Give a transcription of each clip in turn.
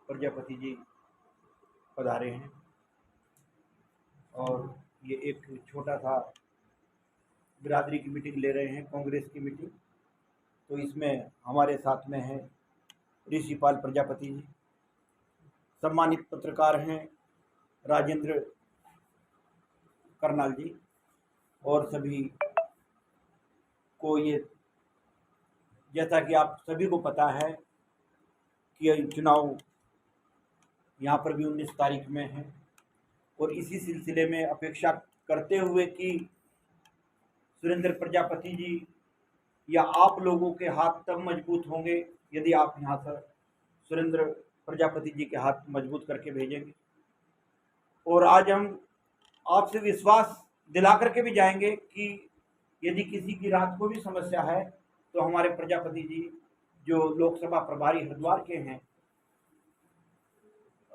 प्रजापति जी पधारे हैं और ये एक छोटा सा बिरादरी की मीटिंग ले रहे हैं, कांग्रेस की मीटिंग। तो इसमें हमारे साथ में हैं ऋषिपाल प्रजापति जी, सम्मानित पत्रकार हैं राजेंद्र करनाल जी, और सभी को ये, जैसा कि आप सभी को पता है कि चुनाव यहाँ पर भी 19 तारीख में है, और इसी सिलसिले में अपेक्षा करते हुए कि सुरेंद्र प्रजापति जी या आप लोगों के हाथ तब मजबूत होंगे यदि आप यहाँ से सुरेंद्र प्रजापति जी के हाथ मजबूत करके भेजेंगे। और आज हम आपसे विश्वास दिला करके भी जाएंगे कि यदि किसी की रात को भी समस्या है तो हमारे प्रजापति जी जो लोकसभा प्रभारी हरिद्वार के हैं,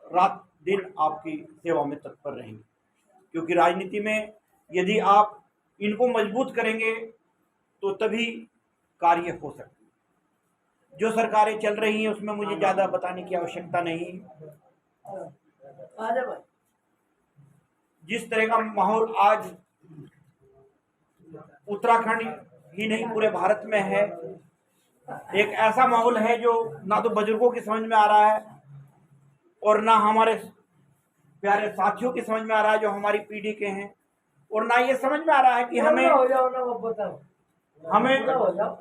रात दिन आपकी सेवा में तत्पर रहेंगे। क्योंकि राजनीति में यदि आप इनको मजबूत करेंगे तो तभी कार्य हो सकते हैं। जो सरकारें चल रही हैं उसमें मुझे ज़्यादा बताने की आवश्यकता नहीं। जिस तरह का माहौल आज उत्तराखंड ही नहीं पूरे भारत में है, एक ऐसा माहौल है जो ना तो बुजुर्गों की समझ में आ रहा है और ना हमारे प्यारे साथियों की समझ में आ रहा है जो हमारी पीढ़ी के हैं, और ना ये समझ में आ रहा है कि हमें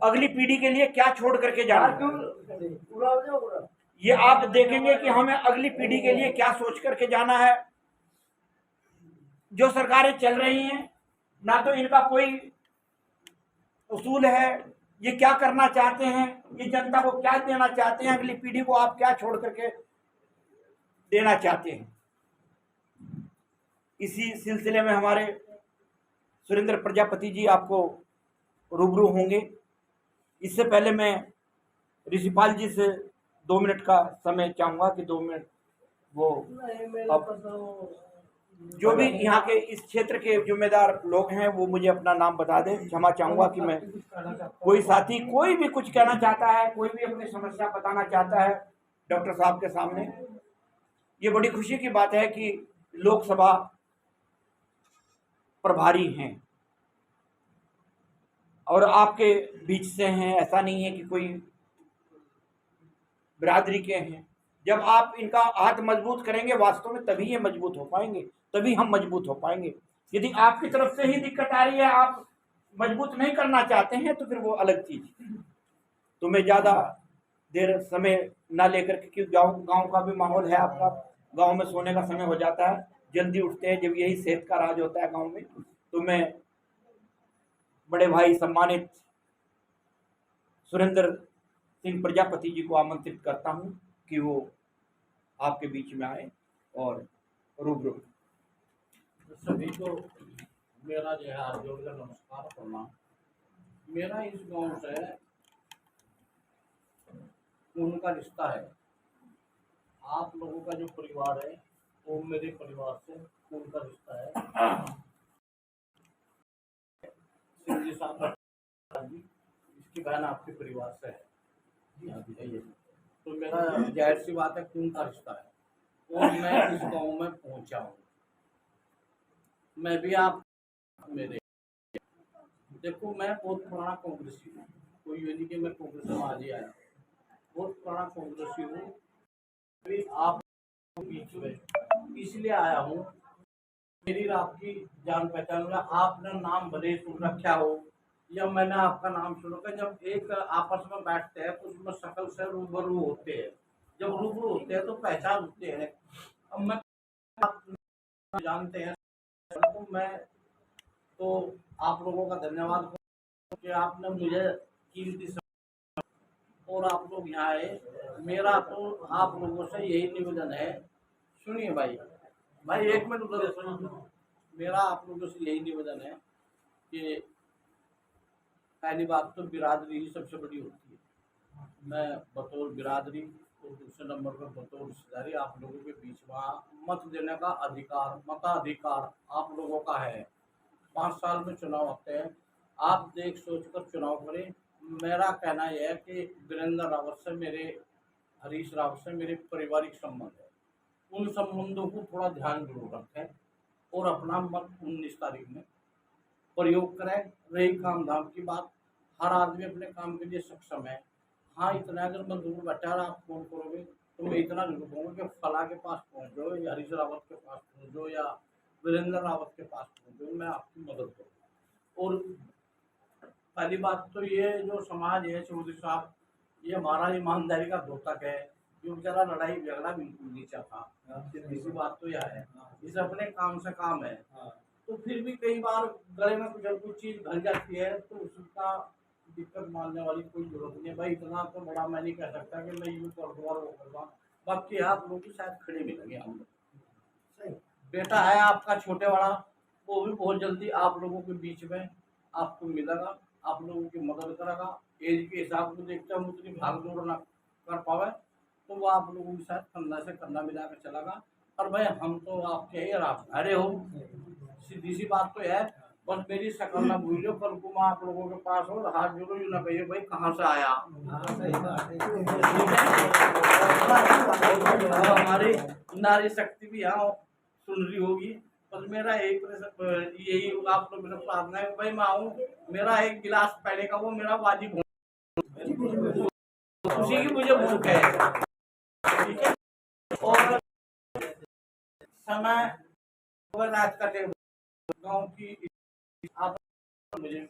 अगली पीढ़ी के लिए क्या छोड़ करके जाना। ये आप देखेंगे कि हमें अगली पीढ़ी के लिए क्या सोच करके जाना है। जो सरकारें चल रही हैं ना तो इनका कोई उसूल है, ये क्या करना चाहते हैं, ये जनता को क्या देना चाहते हैं, अगली पीढ़ी को आप क्या छोड़ करके देना चाहते हैं। इसी सिलसिले में हमारे सुरेंद्र प्रजापति जी आपको रूबरू होंगे। इससे पहले मैं ऋषिपाल जी से 2 मिनट का समय चाहूँगा कि 2 मिनट वो जो भी यहाँ के इस क्षेत्र के जिम्मेदार लोग हैं वो मुझे अपना नाम बता दें। क्षमा चाहूँगा कि मैं कोई साथी कोई भी कुछ कहना चाहता है, कोई भी अपनी समस्या बताना चाहता है डॉक्टर साहब के सामने। ये बड़ी खुशी की बात है कि लोकसभा प्रभारी हैं और आपके बीच से हैं, ऐसा नहीं है कि कोई बिरादरी के हैं। जब आप इनका हाथ मजबूत करेंगे वास्तव में तभी ये मजबूत हो पाएंगे, तभी हम मजबूत हो पाएंगे। यदि आपकी तरफ से ही दिक्कत आ रही है, आप मजबूत नहीं करना चाहते हैं तो फिर वो अलग चीज। तो मैं ज़्यादा देर समय ना लेकर के, क्योंकि गाँव का भी माहौल है आपका, गाँव में सोने का समय हो जाता है, जल्दी उठते हैं, जब यही सेहत का राज होता है गाँव में। तो मैं बड़े भाई सम्मानित सुरेंद्र सिंह प्रजापति जी को आमंत्रित करता हूं कि वो आपके बीच में आए और रूबरू। सभी को मेरा जो है हाथ जोड़कर नमस्कार प्रणाम। मेरा इस गांव से खून का रिश्ता है। आप लोगों का जो परिवार है वो मेरे परिवार से खून का रिश्ता है। सिंह जी साहब इसकी बहन आपके परिवार से है। तो मेरा जाहिर सी बात है खून का रिश्ता है और मैं इस गांव में पहुंचा हूँ। मैं भी आप मेरे देखो, मैं बहुत पुराना कांग्रेसी हूँ, कोई ये नहीं कि मैं कांग्रेस में आज ही आया, बहुत पुराना कांग्रेसी हूँ। अभी आप बीच में इसलिए आया हूँ, मेरी आपकी जान पहचान में आपने नाम भले सुन रखा हो या मैंने आपका नाम सुना। जब एक आपस में बैठते हैं तो उसमें शक्ल से रूबरू होते हैं, जब रूबरू होते हैं तो पहचान होते हैं। अब मैं आप जानते हैं तो मैं तो आप लोगों का धन्यवाद कि आपने मुझे कीमती समय और आप लोग यहाँ आए। मेरा तो आप लोगों से यही निवेदन है, सुनिए भाई एक मिनट उधर सुनिए। मेरा आप लोगों से यही निवेदन है कि पहली बात तो बिरादरी ही सबसे बड़ी होती है। मैं बतौर बिरादरी और दूसरे नंबर पर बतौर रिश्तेदारी आप लोगों के बीच में मत देने का अधिकार, मताधिकार आप लोगों का है। 5 साल में चुनाव आते हैं, आप देख सोच कर चुनाव करें। मेरा कहना यह है कि वीरेंद्र रावत से मेरे हरीश रावत से मेरे पारिवारिक संबंध है, उन संबंधों को थोड़ा ध्यान जरूर रखें और अपना मत 19 तारीख में प्रयोग करें। रही काम धाम की बात, हर आदमी अपने काम के लिए सक्षम है। हाँ, इतना अगर मैं दूर बैठा और आप फोन करोगे तो मैं इतना जरूर कहूँगा कि फला के पास पहुँचो या हरीश रावत के पास पहुँचो या वीरेंद्र रावत के पास पहुँचो, मैं आपकी मदद करूँगा। और पहली बात तो ये जो समाज है चौधरी साहब, ये हमारा ईमानदारी का द्योतक है। जो बेचारा लड़ाई झगड़ा बिल्कुल नहीं चाहता, इसी बात तो यह है, इसे अपने काम से काम है। तो फिर भी कई बार गले में कुछ चीज़ घल जाती है तो उसका दिक्कत मानने वाली कोई जरूरत नहीं है भाई। इतना तो बड़ा मैं नहीं कह सकता कि मैं यूँ कर दूँगा वो कर दूँगा। बाकी आप लोग भी शायद खड़े मिलेंगे हम लोग। बेटा है आपका छोटे वाला, वो भी बहुत जल्दी आप लोगों के बीच में आपको मिलेगा, आप लोगों की मदद करेगा। एज के हिसाब से देखते हम उतनी भाग दौड़ ना कर पावे तो वो आप लोगों के साथ कंधा से कंधा मिला कर चलेगा। और भाई हम तो आपके ही और आप हरे हो, सीधी सी बात तो है। बस मेरी शक्ल ना भूलो, कल को मैं आप लोगों के पास हो हाथ जोड़ो, यूँ ना कहिए भाई कहाँ से आया। और हमारी नारी शक्ति भी यहाँ सुन रही होगी। बस मेरा यही आप लोग मेरा प्रार्थना है भाई मैं आऊँ, मेरा एक गिलास पहले का वो मेरा वाजिब हो, उसी की मुझे भूख है। ठीक है, और समय रात का टेबल गाँव की आप मुझे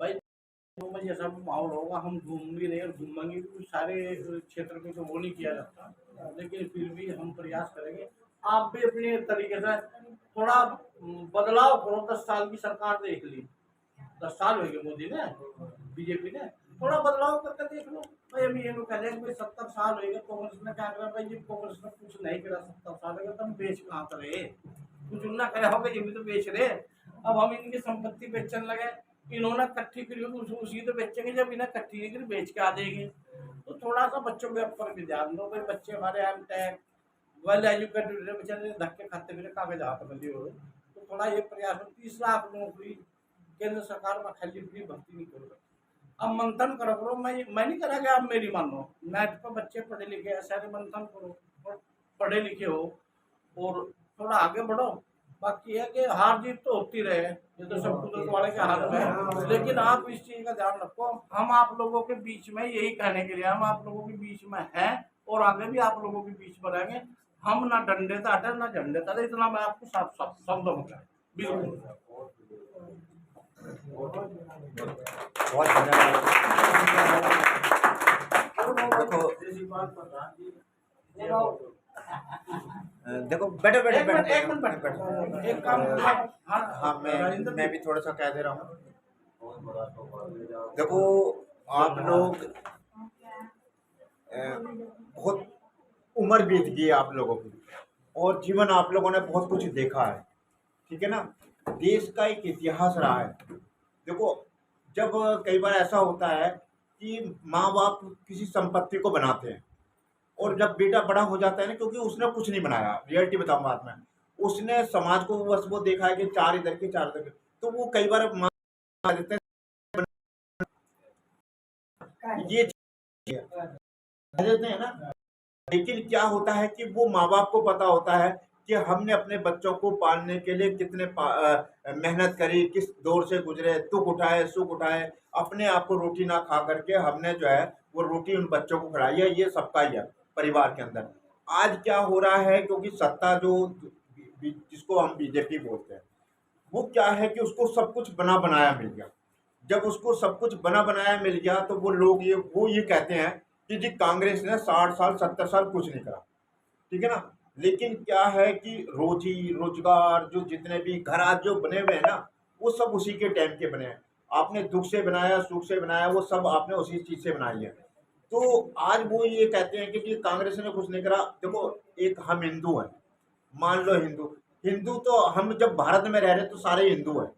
भाई 2 बजे ऐसा माहौल होगा, हम घूम भी रहे और घूमेंगे भी। सारे क्षेत्र में तो वो नहीं किया जाता, लेकिन फिर भी हम प्रयास करेंगे। आप भी अपने तरीके से थोड़ा बदलाव करो। 10 साल की सरकार देख ली, 10 साल हो गए मोदी ने, बीजेपी ने, थोड़ा बदलाव करके देख लो भाई। अभी ये लोग कह रहे हैं भाई 70 साल हो गए कांग्रेस ने क्या करा भाई, जी कांग्रेस ने कुछ नहीं करा 70 साल हो गए, तुम बेच कहाँ करे, कुछ ना करे होगा, ये भी तो बेच रहे। अब हम इनकी संपत्ति बेचने लगे, इन्होंने इकट्ठी करी होगी उसी तो बेचेंगे, जब इन्हें इकट्ठी करी बेच के आ देंगे। तो थोड़ा सा बच्चों के ऊपर भी ध्यान दो भाई, बच्चे हमारे एम टेक वेल एजुकेटेड बेचारे धक्के खाते फिर कागजात बंदी हो। तो थोड़ा ये प्रयास हो, 30 लाख नौकरी केंद्र सरकार में खाली फ्री भर्ती नहीं करो। अब मंथन करो, मैं नहीं करा कि आप मेरी मानो, नेट पर बच्चे पढ़े लिखे हैं सारे मंथन करो, और पढ़े लिखे हो और थोड़ा आगे बढ़ो। बाकी है कि हार जीत तो होती रहे, ये तो सब कुदरत वाले के हाथ में है। लेकिन आप इस चीज का ध्यान रखो, हम आप लोगों के बीच में यही कहने के लिए हम आप लोगों के बीच में हैं और आगे भी आप लोगों के बीच में रहेंगे। हम ना डंडे ताटे ना झंडे ताटे, इतना मैं आपको साफ साफ शब्दों में बिल्कुल। बहुत देखो बैठो बैठो एक मिनट एक मिनट बैठो। एक काम हाँ हाँ मैं भी थोड़ा सा कह दे रहा हूँ। देखो आप लोग बहुत उम्र बीत गई है आप लोगों की, और जीवन आप लोगों ने बहुत कुछ देखा है, ठीक है ना। देश का एक इतिहास रहा है। देखो जब कई बार ऐसा होता है कि माँ बाप किसी संपत्ति को बनाते हैं, और जब बेटा बड़ा हो जाता है ना, क्योंकि उसने कुछ नहीं बनाया, रियलिटी बताऊँ बात में, उसने समाज को बस वो देखा है कि 4 इधर के 4 इधर के, तो वो कई बार माँ देते हैं ये देते हैं ना। लेकिन क्या होता है कि वो माँ बाप को पता होता है कि हमने अपने बच्चों को पालने के लिए कितने मेहनत करी, किस दौर से गुजरे, दुख उठाए सुख उठाए, अपने आप को रोटी ना खा करके हमने जो है वो रोटी उन बच्चों को खिलाई है। ये सबका ही है परिवार के अंदर। आज क्या हो रहा है, क्योंकि सत्ता जो जिसको हम बीजेपी बोलते हैं, वो क्या है कि उसको सब कुछ बना बनाया मिल गया। जब उसको सब कुछ बना बनाया मिल गया तो वो लोग ये कहते हैं कि जी कांग्रेस ने 60 साल 70 साल कुछ नहीं करा, ठीक है ना। लेकिन क्या है कि रोजी रोजगार जो जितने भी घर आज जो बने हुए हैं ना, वो सब उसी के टाइम के बने हैं। आपने दुख से बनाया सुख से बनाया, वो सब आपने उसी चीज से बनाई है। तो आज वो ये कहते हैं कि जी कांग्रेस ने कुछ नहीं करा। देखो एक हम हिंदू हैं, मान लो हिंदू हिंदू तो हम जब भारत में रह रहे तो सारे हिंदू हैं।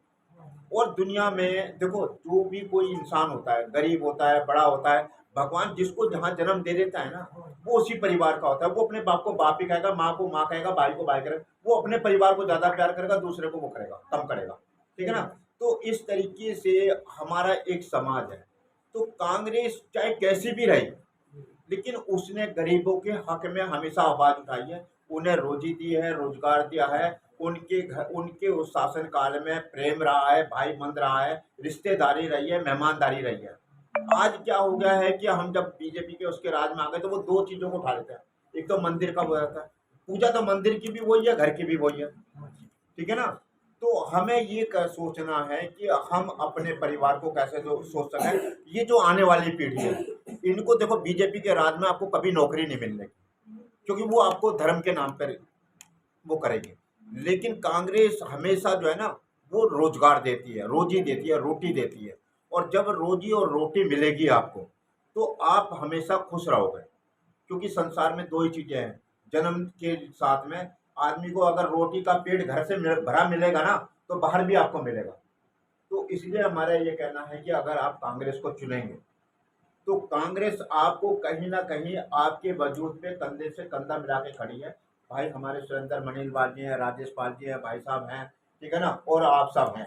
और दुनिया में देखो जो भी कोई इंसान होता है, गरीब होता है बड़ा होता है, भगवान जिसको जहाँ जन्म दे देता है ना, वो उसी परिवार का होता है। वो अपने बाप को बाप ही कहेगा, माँ को माँ कहेगा, भाई को भाई करेगा। वो अपने परिवार को ज्यादा प्यार करेगा, दूसरे को वो करेगा कम करेगा, ठीक है ना। तो इस तरीके से हमारा एक समाज है। तो कांग्रेस चाहे कैसी भी रही, लेकिन उसने गरीबों के हक में हमेशा आवाज उठाई है, उन्हें रोजी दी है, रोजगार दिया है, उनके उस शासन काल में प्रेम रहा है, भाई बंद रहा है, रिश्तेदारी रही है, मेहमानदारी रही है। आज क्या हो गया है कि हम जब बीजेपी के उसके राज में आ गए तो वो दो चीजों को उठा लेते हैं। एक तो मंदिर का वो रहता है, पूजा तो मंदिर की भी वही है, घर की भी वही है, ठीक है ना। तो हमें ये सोचना है कि हम अपने परिवार को कैसे सोच सकें। ये जो आने वाली पीढ़ी है, इनको देखो, बीजेपी के राज में आपको कभी नौकरी नहीं मिलने की, क्योंकि वो आपको धर्म के नाम पर वो करेगी। लेकिन कांग्रेस हमेशा जो है ना, वो रोजगार देती है, रोजी देती है, रोटी देती है। और जब रोजी और रोटी मिलेगी आपको, तो आप हमेशा खुश रहोगे, क्योंकि संसार में दो ही चीजें हैं। जन्म के साथ में आदमी को अगर रोटी का पेट घर से भरा मिलेगा ना, तो बाहर भी आपको मिलेगा। तो इसलिए हमारा ये कहना है कि अगर आप कांग्रेस को चुनेंगे, तो कांग्रेस आपको कहीं ना कहीं आपके वजूद पे कंधे से कंधा मिला के खड़ी है। भाई हमारे सुरेंद्र मनीलवाल जी हैं, राजेश पाल जी हैं, भाई साहब हैं, ठीक है ना, और आप सब हैं,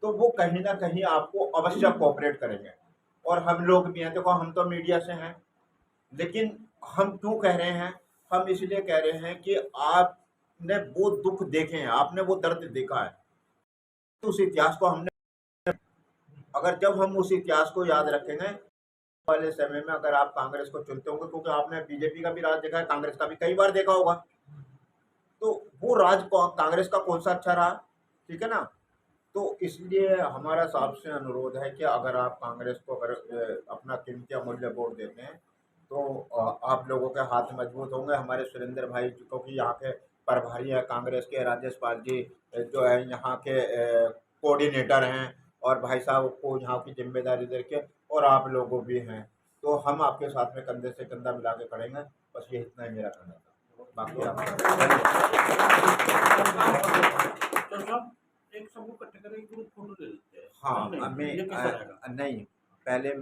तो वो कहीं ना कहीं आपको अवश्य कोऑपरेट करेंगे। और हम लोग भी हैं, देखो हम तो मीडिया से हैं, लेकिन हम क्यों कह रहे हैं, हम इसलिए कह रहे हैं कि आपने वो दुख देखे हैं, आपने वो दर्द देखा है। तो उस इतिहास को हमने, अगर जब हम उस इतिहास को याद रखेंगे वाले समय में, अगर आप कांग्रेस को चुनते होंगे, क्योंकि आपने बीजेपी का भी राज देखा है, कांग्रेस का भी कई बार देखा होगा, तो वो राज कांग्रेस का कौन सा अच्छा रहा, ठीक है ना। तो इसलिए हमारा सबसे अनुरोध है कि अगर आप कांग्रेस को अगर अपना कीमती अमूल्य वोट देते हैं, तो आप लोगों के हाथ मजबूत होंगे। हमारे सुरेंद्र भाई, क्योंकि यहाँ के प्रभारी है कांग्रेस के, राजेश पाल जी जो है यहाँ के कोऑर्डिनेटर हैं, और भाई साहब को यहाँ की जिम्मेदारी दे के, और आप लोगों भी हैं, तो हम आपके साथ में कंधे से कंधा मिला के खड़ेंगे। बस ये इतना ही मेरा कहना था, बाकी आप तो सब एक सबको इकट्ठे करके ग्रुप फोटो ले लेते हैं। हाँ, नहीं, हमें ये कैसा रहेगा? नहीं, पहले